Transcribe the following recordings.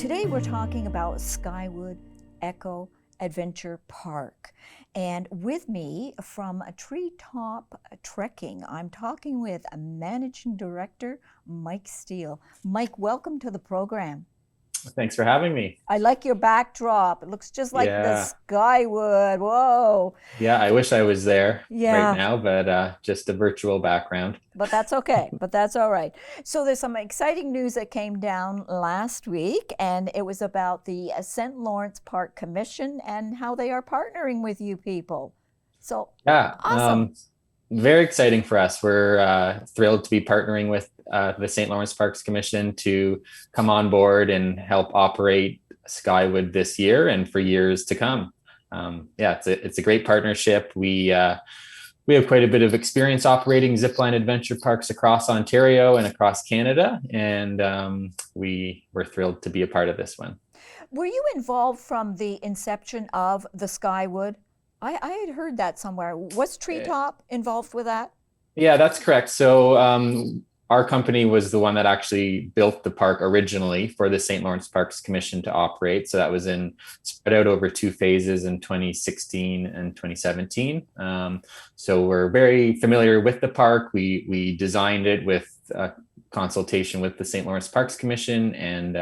Today we're talking about Skywood Eco Adventure Park. And with me from Treetop Trekking, I'm talking with Managing Director Mike Stiell. Mike, welcome to the program. Thanks for having me. I like your backdrop. It looks just like the Yeah. Skywood. Whoa. Yeah, I wish I was there right Yeah, now, but just a virtual background. but that's okay. But that's all right. So there's some exciting news that came down last week, and it was about the St. Lawrence Park Commission and how they are partnering with you people. So Yeah, awesome. very exciting for us. We're thrilled to be partnering with the St. Lawrence Parks Commission to come on board and help operate Skywood this year and for years to come. Yeah, it's a great partnership. We have quite a bit of experience operating zipline adventure parks across Ontario and across Canada, and we were thrilled to be a part of this one. Were you involved from the inception of the Skywood? I had heard that somewhere. Was Treetop involved with that? Yeah, that's correct. So our company was the one that actually built the park originally for the St. Lawrence Parks Commission to operate. So that was spread out over two phases in 2016 and 2017. So we're very familiar with the park. We designed it with consultation with the St. Lawrence Parks Commission, and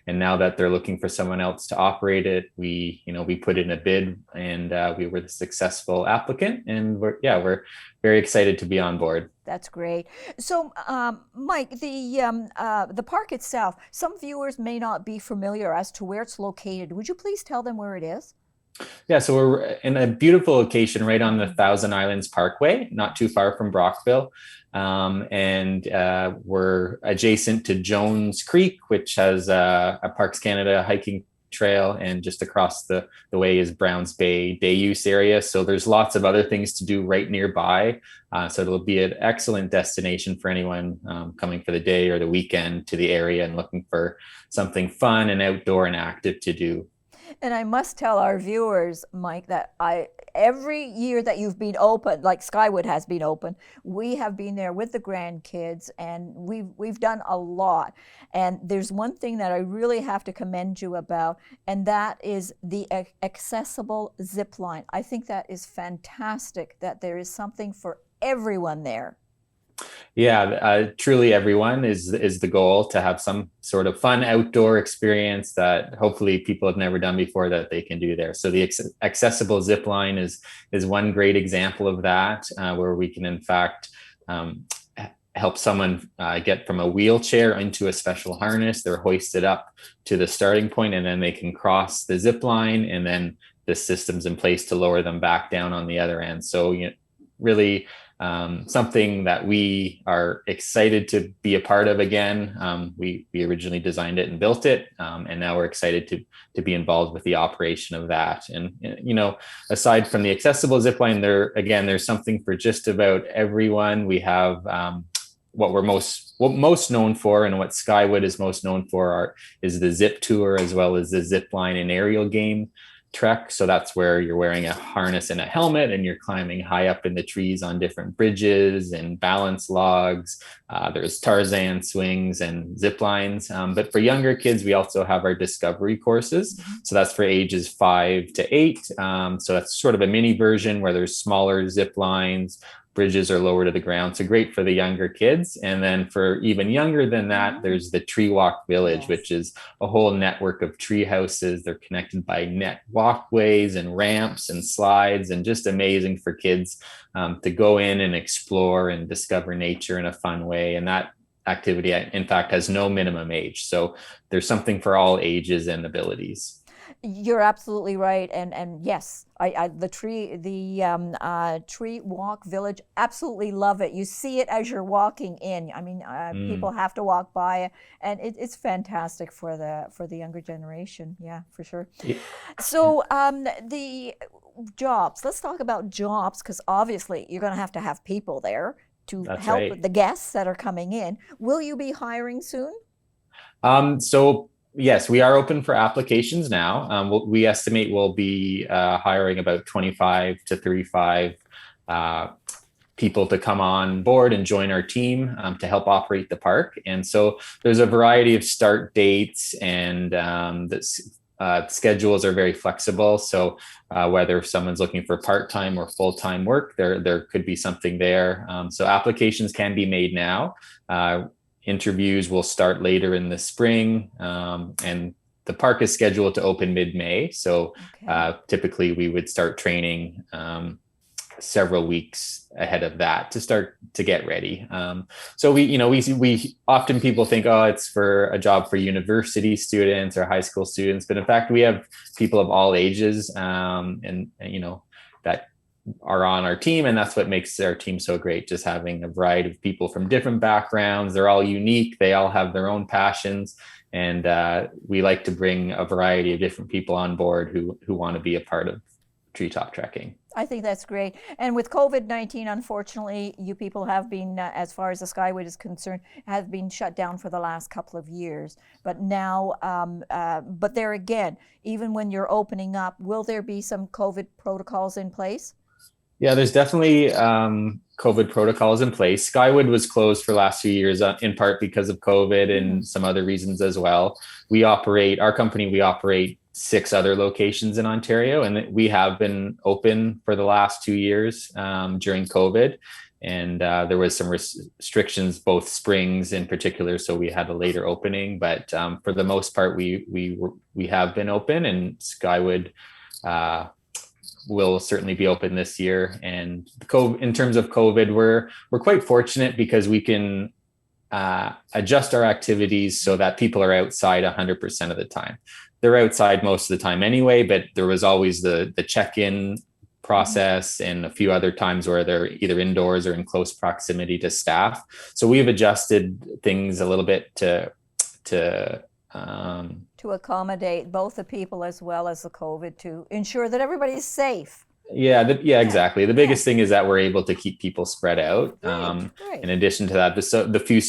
now that they're looking for someone else to operate it, we put in a bid, and we were the successful applicant, and we're very excited to be on board. That's great. So, Mike, the park itself, some viewers may not be familiar as to where it's located. Would you please tell them where it is? Yeah, so we're in a beautiful location right on the Thousand Islands Parkway, not too far from Brockville. And we're adjacent to Jones Creek, which has a Parks Canada hiking trail, and just across the way is Browns Bay day use area. So there's lots of other things to do right nearby. So it'll be an excellent destination for anyone coming for the day or the weekend to the area and looking for something fun and outdoor and active to do. And I must tell our viewers, Mike, that every year that you've been open, like Skywood has been open, we have been there with the grandkids, and we've done a lot. And there's one thing that I really have to commend you about, and that is the accessible zip line. I think that is fantastic that there is something for everyone there. Yeah, truly everyone is the goal, to have some sort of fun outdoor experience that hopefully people have never done before that they can do there. So the accessible zip line is one great example of that, where we can in fact help someone get from a wheelchair into a special harness. They're hoisted up to the starting point, and then they can cross the zip line, and then the system's in place to lower them back down on the other end. So really something that we are excited to be a part of again. We originally designed it and built it, and now we're excited to be involved with the operation of that. And aside from the accessible zipline, there's something for just about everyone. We have what most known for, and what Skywood is most known for, is the zip tour, as well as the zip line and aerial game trek. So that's where you're wearing a harness and a helmet, and you're climbing high up in the trees on different bridges and balance logs. There's Tarzan swings and zip lines. But for younger kids, we also have our discovery courses. So that's for ages 5 to 8. So that's sort of a mini version where there's smaller zip lines. Bridges are lower to the ground, so great for the younger kids. And then for even younger than that, there's the Tree Walk Village, Yes. which is a whole network of tree houses. They're connected by net walkways and ramps and slides, and just amazing for kids to go in and explore and discover nature in a fun way. And that activity, in fact, has no minimum age. So there's something for all ages and abilities. You're absolutely right, and yes, the tree walk village, absolutely love it. You see it as you're walking in. I mean, people Mm. have to walk by it, and it's fantastic for the younger generation. Yeah, for sure. So the jobs. Let's talk about jobs, because obviously you're going to have people there to That's help right. the guests that are coming in. Will you be hiring soon? So yes, we are open for applications now. We estimate we'll be hiring about 25 to 35 uh, people to come on board and join our team to help operate the park. And so there's a variety of start dates, and schedules are very flexible. So whether someone's looking for part-time or full-time work, there could be something there. So applications can be made now. Interviews will start later in the spring, and the park is scheduled to open mid-May. So typically we would start training several weeks ahead of that to start to get ready. So we often, people think, oh, it's for a job for university students or high school students, but in fact we have people of all ages, and that are on our team, and that's what makes our team so great, just having a variety of people from different backgrounds. They're all unique, they all have their own passions, and we like to bring a variety of different people on board who want to be a part of treetop trekking. I think that's great. And with COVID-19, unfortunately, you people have been, as far as the Skywood is concerned, have been shut down for the last couple of years. But now, but there again, even when you're opening up, will there be some COVID protocols in place? Yeah, there's definitely COVID protocols in place. Skywood was closed for the last few years, in part because of COVID and some other reasons as well. Our company operate 6 other locations in Ontario, and we have been open for the last 2 years during COVID. And there was some restrictions, both springs in particular, so we had a later opening. But for the most part, we have been open, and Skywood will certainly be open this year. And in terms of COVID, we're quite fortunate because we can adjust our activities so that people are outside 100% of the time. They're outside most of the time anyway, but there was always the check-in process and a few other times where they're either indoors or in close proximity to staff. So we've adjusted things a little bit to accommodate both the people as well as the COVID, to ensure that everybody is safe. Yeah, exactly. The biggest thing is that we're able to keep people spread out. Great. In addition to that, the few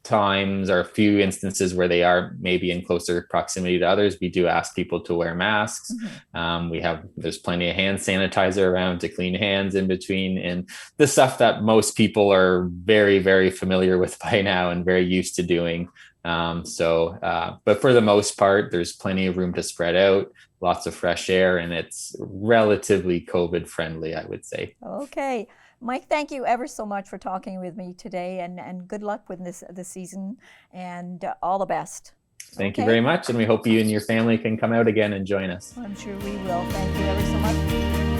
times or a few instances where they are maybe in closer proximity to others, we do ask people to wear masks. There's plenty of hand sanitizer around to clean hands in between, and the stuff that most people are very, very familiar with by now and very used to doing. But for the most part, there's plenty of room to spread out, lots of fresh air, and it's relatively COVID friendly, I would say. Okay. Mike, thank you ever so much for talking with me today, and good luck with this season, and all the best. Thank you very much, and we hope you and your family can come out again and join us. I'm sure we will. Thank you ever so much.